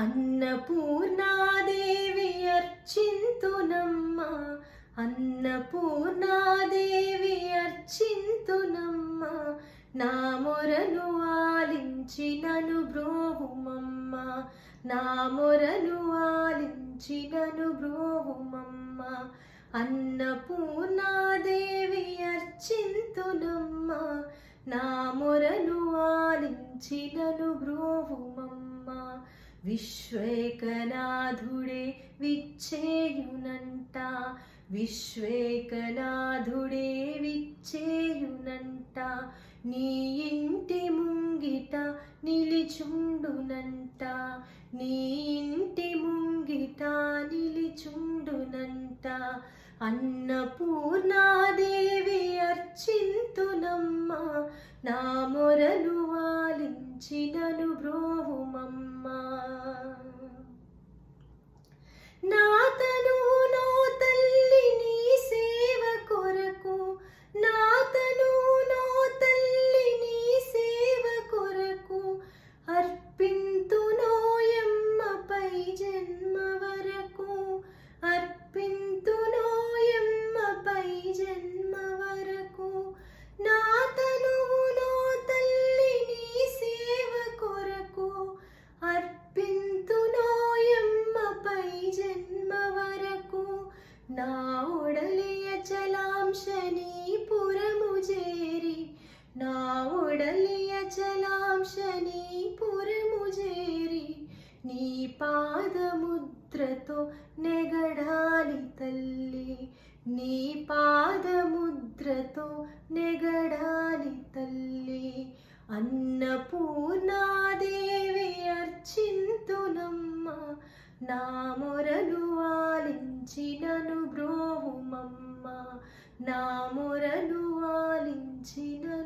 అన్నపూర్ణాదేవి అర్చింతునమ్మ, అన్నపూర్ణాదేవి అర్చింతునమ్మ, నా మొరను ఆలించి నను బ్రోవుమమ్మ, నా మొరను ఆలించి నను బ్రోవుమమ్మ. అన్నపూర్ణాదేవి అర్చింతునమ్మ, నా మొరను ఆలించి నను బ్రోవుమమ్మ. విశ్వేకనాథుడే విచ్చేయునంట, విశ్వేకనాథుడే విచ్చేయునంట, నీ ఇంటి ముంగిట నిలిచుండునంట, నీ ఇంటి ముంగిట నిలిచుండునంట. అన్నపూర్ణాదేవి అర్చింతునమ్మ, నా మొరను ఆలించి నను బ్రోవుమమ్మ. నా తనువు నో తల్లి నీ సేవ కొరకు, నా తనువు నో తల్లి నీ సేవ కొరకు, అర్పింతునోయమ్మ పై జన్మ వరకు, అర్పింతునోయమ్మ పై జన్మ వరకు. నా తనువు నో తల్లి నీ సేవ కొరకు, అర్పింతునోయమ్మ పై జన్మ వరకు. నా ఒడలియ చలాంశ నీ పురము చేరి, నా ఒడలియ చలాంశ నీ పురము చేరి, నీ పాదముద్రతో నెగడాలి తల్లి, నీ పాదముద్రతో నెగడాలి తల్లి. అన్నపూర్ణాదేవి అర్చింతునమ్మ, నా మొరను ఆలించి నను బ్రోవుమమ్మ, నా మొరను ఆలించి నను